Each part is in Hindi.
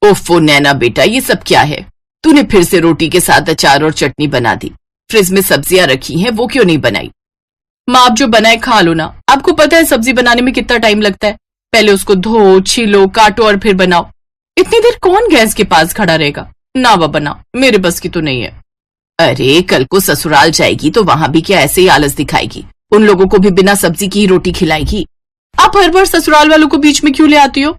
ओफो नैना बेटा, ये सब क्या है? तूने फिर से रोटी के साथ अचार और चटनी बना दी। फ्रिज में सब्जियां रखी हैं, वो क्यों नहीं बनाई? माँ, आप जो बनाए खा लो ना। आपको पता है सब्जी बनाने में कितना टाइम लगता है। पहले उसको धो, छीलो, काटो और फिर बनाओ। इतनी देर कौन गैस के पास खड़ा रहेगा? ना बना, मेरे बस की तो नहीं है। अरे कल को ससुराल जाएगी तो वहां भी क्या ऐसे ही आलस दिखाएगी? उन लोगों को भी बिना सब्जी की ही रोटी खिलाएगी? आप हर बार ससुराल वालों को बीच में क्यों ले आती हो?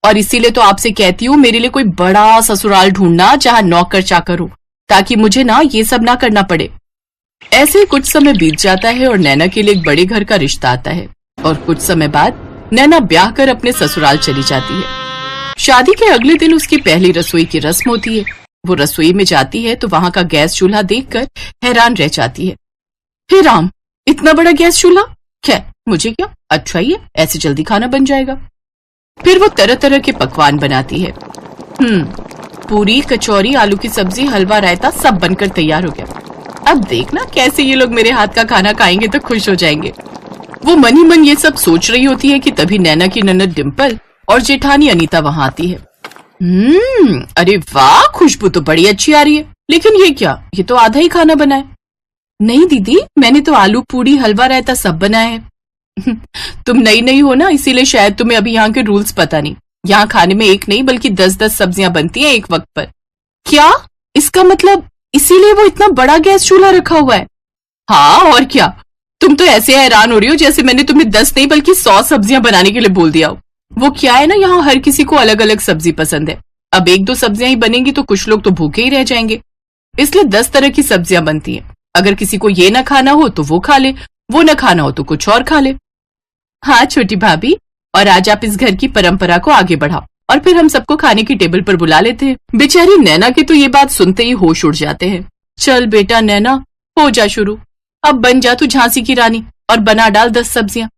और इसीलिए तो आपसे कहती हूँ मेरे लिए कोई बड़ा ससुराल ढूंढना जहाँ नौकर चाकर हो, ताकि मुझे ना ये सब ना करना पड़े। ऐसे कुछ समय बीत जाता है और नैना के लिए एक बड़े घर का रिश्ता आता है और कुछ समय बाद नैना ब्याह कर अपने ससुराल चली जाती है। शादी के अगले दिन उसकी पहली रसोई की रस्म होती है। वो रसोई में जाती है तो वहां का गैस चूल्हा देखकर हैरान रह जाती है। हे राम, इतना बड़ा गैस चूल्हा! खैर मुझे क्या, अच्छा ही है, ऐसे जल्दी खाना बन जाएगा। फिर वो तरह तरह के पकवान बनाती है। पूरी, कचौरी, आलू की सब्जी, हलवा, रायता सब बनकर तैयार हो गया। अब देखना कैसे ये लोग मेरे हाथ का खाना खाएंगे तो खुश हो जाएंगे। वो मन ही मन ये सब सोच रही होती है कि तभी नैना की ननद डिम्पल और जेठानी अनीता वहां आती है। अरे वाह, खुशबू तो बड़ी अच्छी आ रही है। लेकिन ये क्या, ये तो आधा ही खाना बना है। नहीं दीदी, मैंने तो आलू पूड़ी, हलवा, रायता सब बनाया है। तुम नई नई हो ना, इसीलिए शायद तुम्हें अभी यहाँ के रूल्स पता नहीं। यहाँ खाने में एक नहीं बल्कि 10-10 सब्जियां बनती हैं एक वक्त पर। क्या? इसका मतलब इसीलिए वो इतना बड़ा गैस चूल्हा रखा हुआ है? हाँ और क्या। तुम तो ऐसे हैरान हो रही हो जैसे मैंने तुम्हें 10 नहीं बल्कि 100 सब्जियां बनाने के लिए बोल दिया हो। वो क्या है ना, यहाँ हर किसी को अलग अलग सब्जी पसंद है। अब 1-2 सब्जियां ही बनेंगी तो कुछ लोग तो भूखे ही रह जाएंगे, इसलिए 10 तरह की सब्जियां बनती हैं। अगर किसी को ये ना खाना हो तो वो खा ले, वो ना खाना हो तो कुछ और खा ले। हाँ छोटी भाभी, और आज आप इस घर की परंपरा को आगे बढ़ाओ और फिर हम सबको खाने की टेबल पर बुला लेते हैं। बेचारी नैना की तो ये बात सुनते ही होश उड़ जाते हैं। चल बेटा नैना, हो जा शुरू। अब बन जा तू झांसी की रानी और बना डाल 10 सब्जियां।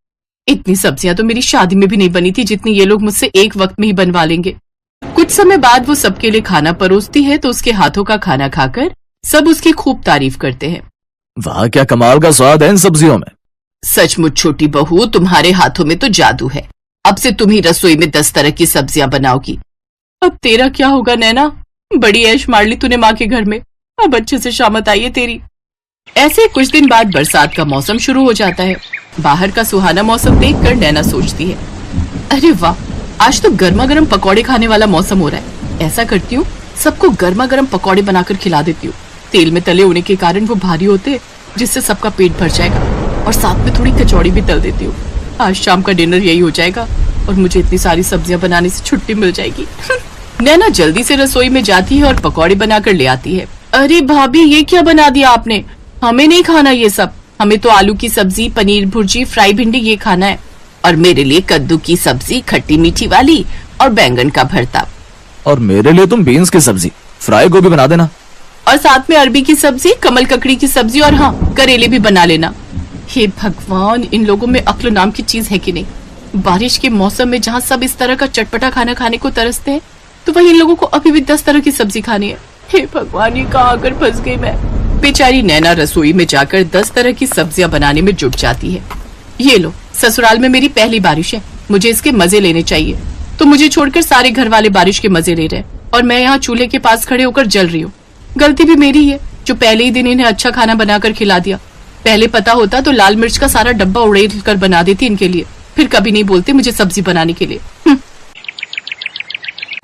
इतनी सब्जियां तो मेरी शादी में भी नहीं बनी थी जितनी ये लोग मुझसे एक वक्त में ही बनवा लेंगे। कुछ समय बाद वो सबके लिए खाना परोसती है तो उसके हाथों का खाना खाकर सब उसकी खूब तारीफ करते हैं। वाह, क्या कमाल का स्वाद है इन सब्जियों में। सचमुच छोटी बहू, तुम्हारे हाथों में तो जादू है। अब से तुम ही रसोई में 10 तरह की सब्जियां बनाओगी। अब तेरा क्या होगा नैना, बड़ी ऐश मार ली तूने माँ के घर में। अब अच्छे से शामत आई है तेरी। ऐसे कुछ दिन बाद बरसात का मौसम शुरू हो जाता है। बाहर का सुहाना मौसम देखकर नैना सोचती है, अरे वाह, आज तो गर्मा गर्म पकौड़े खाने वाला मौसम हो रहा है। ऐसा करती हूँ, सबको गर्मा गर्म पकौड़े बनाकर खिला देती हूँ। तेल में तले होने के कारण वो भारी होते, जिससे सबका पेट भर जाएगा। और साथ में थोड़ी कचौड़ी भी तल देती हूँ। आज शाम का डिनर यही हो जाएगा और मुझे इतनी सारी सब्जियां बनाने से छुट्टी मिल जाएगी। नैना जल्दी से रसोई में जाती है और पकौड़े बनाकर ले आती है। अरे भाभी, ये क्या बना दिया आपने? हमें नहीं खाना ये सब। हमें तो आलू की सब्जी, पनीर भुर्जी, फ्राई भिंडी ये खाना है। और मेरे लिए कद्दू की सब्जी, खट्टी मीठी वाली, और बैंगन का भरता। और मेरे लिए तुम बीन्स की सब्जी, फ्राई गोभी बना देना। और साथ में अरबी की सब्जी, कमल ककड़ी की सब्जी, और हाँ, करेले भी बना लेना। हे भगवान, इन लोगों में अक्ल नाम की चीज है कि नहीं। बारिश के मौसम में जहाँ सब इस तरह का चटपटा खाना खाने को तरसते हैं, तो वही इन लोगों को अभी भी 10 तरह की सब्जी खानी है। हे भगवान, ये कहाँ आकर फंस गई मैं। बेचारी नैना रसोई में जाकर 10 तरह की सब्जियां बनाने में जुट जाती है। ये लो, ससुराल में मेरी पहली बारिश है, मुझे इसके मजे लेने चाहिए। तो मुझे छोड़कर सारे घर वाले बारिश के मजे ले रहे हैं और मैं यहाँ चूल्हे के पास खड़े होकर जल रही हूँ। गलती भी मेरी है जो पहले ही दिन इन्हें अच्छा खाना बनाकर खिला दिया। पहले पता होता तो लाल मिर्च का सारा डब्बा उड़ेल कर बना देती इनके लिए, फिर कभी नहीं बोलते मुझे सब्जी बनाने के लिए।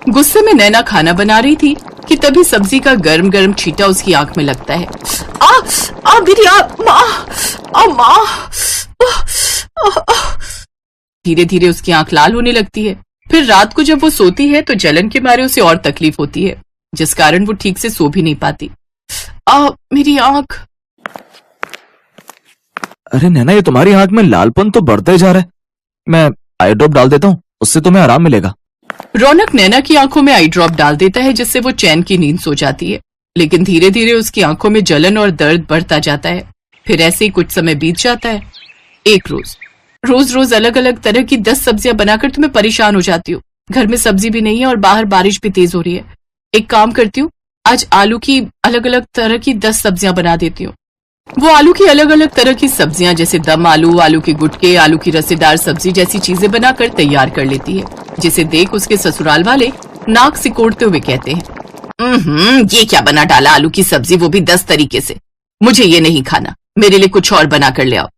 गुस्से में नैना खाना बना रही थी कि तभी सब्जी का गर्म गर्म छींटा उसकी आंख में लगता है। मेरी माँ। धीरे धीरे उसकी आंख लाल होने लगती है। फिर रात को जब वो सोती है तो जलन के मारे उसे और तकलीफ होती है, जिस कारण वो ठीक से सो भी नहीं पाती। मेरी आंख। अरे नैना, ये तुम्हारी आंख में लालपन तो बढ़ते जा रहा है। मैं आई ड्रॉप डाल देता हूँ, उससे तुम्हें आराम मिलेगा। रौनक नैना की आंखों में आई ड्रॉप डाल देता है, जिससे वो चैन की नींद सो जाती है। लेकिन धीरे धीरे उसकी आंखों में जलन और दर्द बढ़ता जाता है। फिर ऐसे ही कुछ समय बीत जाता है। एक रोज अलग अलग तरह की 10 सब्जियां बनाकर तुम्हें परेशान हो जाती हूँ। घर में सब्जी भी नहीं है और बाहर बारिश भी तेज हो रही है। एक काम करती हूँ, आज आलू की अलग अलग तरह की 10 सब्जियां बना देती हूँ। वो आलू की अलग अलग तरह की सब्जियां जैसे दम आलू, आलू के गुटके, आलू की रसेदार सब्जी जैसी चीजें बनाकर तैयार कर लेती है, जिसे देख उसके ससुराल वाले नाक सिकोड़ते हुए कहते हैं, ये क्या बना डाला, आलू की सब्जी, वो भी 10 तरीके से। मुझे ये नहीं खाना, मेरे लिए कुछ और बना कर ले आओ।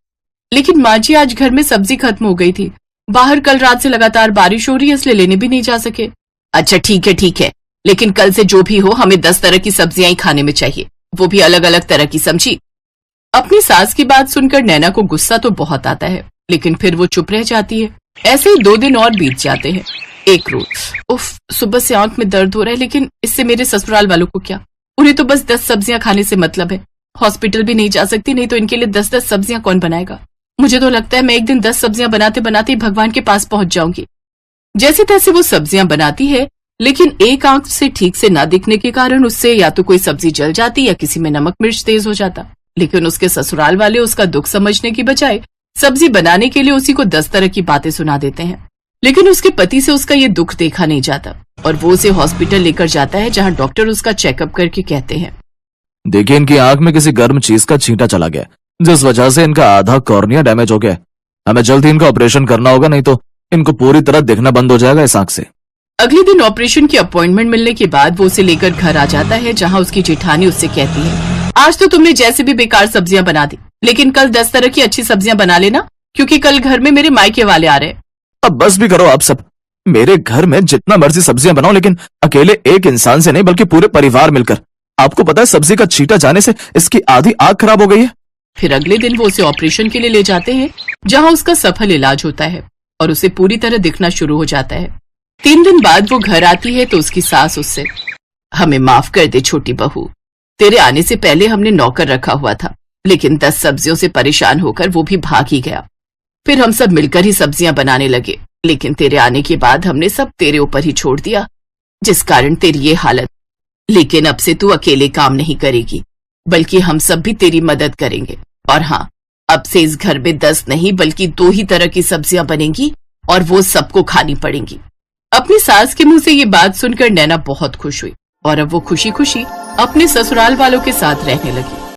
लेकिन माँ जी, आज घर में सब्जी खत्म हो गई थी, बाहर कल रात से लगातार बारिश हो रही है, इसलिए लेने भी नहीं जा सके। अच्छा ठीक है, लेकिन कल से जो भी हो हमें 10 तरह की सब्जियां ही खाने में चाहिए, वो भी अलग अलग तरह की, समझी? अपनी सास की बात सुनकर नैना को गुस्सा तो बहुत आता है, लेकिन फिर वो चुप रह जाती है। ऐसे ही 2 दिन और बीत जाते हैं। एक रोज, उफ, सुबह से आंख में दर्द हो रहा है, लेकिन इससे मेरे ससुराल वालों को क्या, उन्हें तो बस 10 सब्जियां खाने से मतलब है। हॉस्पिटल भी नहीं जा सकती, नहीं तो इनके लिए 10-10 सब्जियां कौन बनाएगा। मुझे तो लगता है मैं एक दिन 10 सब्जियां बनाते बनाते भगवान के पास पहुंच जाऊंगी। जैसे तैसे वो सब्जियां बनाती है, लेकिन एक आंख से ठीक से ना दिखने के कारण उससे या तो कोई सब्जी जल जाती या किसी में नमक मिर्च तेज हो जाता। लेकिन उसके ससुराल वाले उसका दुख समझने की बजाय सब्जी बनाने के लिए उसी को 10 तरह की बातें सुना देते हैं। लेकिन उसके पति से उसका ये दुख देखा नहीं जाता और वो उसे हॉस्पिटल लेकर जाता है, जहां डॉक्टर उसका चेकअप करके कहते हैं, देखिए इनकी आंख में किसी गर्म चीज का छींटा चला गया, जिस वजह से इनका आधा कॉर्निया डैमेज हो गया। हमें जल्द ही इनका ऑपरेशन करना होगा, नहीं तो इनको पूरी तरह दिखना बंद हो जाएगा इस आंख से। अगले दिन ऑपरेशन की अपॉइंटमेंट मिलने के बाद वो उसे लेकर घर आ जाता है, जहां उसकी जेठानी उससे कहती है, आज तो तुमने जैसे भी बेकार सब्जियां बना दी, लेकिन कल 10 तरह की अच्छी सब्जियां बना लेना, क्योंकि कल घर में मेरे मायके वाले आ रहे हैं। अब बस भी करो आप सब, मेरे घर में जितना मर्जी सब्जियां बनाओ, लेकिन अकेले एक इंसान से नहीं बल्कि पूरे परिवार मिलकर। आपको पता है सब्जी का छींटा जाने से इसकी आधी आंख खराब हो गई है। फिर अगले दिन वो उसे ऑपरेशन के लिए ले जाते हैं, जहां उसका सफल इलाज होता है और उसे पूरी तरह दिखना शुरू हो जाता है। 3 दिन बाद वो घर आती है तो उसकी सास उससे, हमें माफ कर दे छोटी बहू, तेरे आने से पहले हमने नौकर रखा हुआ था, लेकिन 10 सब्जियों से परेशान होकर वो भी भाग ही गया। फिर हम सब मिलकर ही सब्जियां बनाने लगे, लेकिन तेरे आने के बाद हमने सब तेरे ऊपर ही छोड़ दिया, जिस कारण तेरी ये हालत। लेकिन अब से तू अकेले काम नहीं करेगी, बल्कि हम सब भी तेरी मदद करेंगे। और हाँ, अब से इस घर में 10 नहीं बल्कि 2 ही तरह की सब्जियां बनेंगी और वो सबको खानी पड़ेंगी। अपनी सास के मुंह से ये बात सुनकर नैना बहुत खुश हुई और अब वो खुशी खुशी अपने ससुराल वालों के साथ रहने लगी।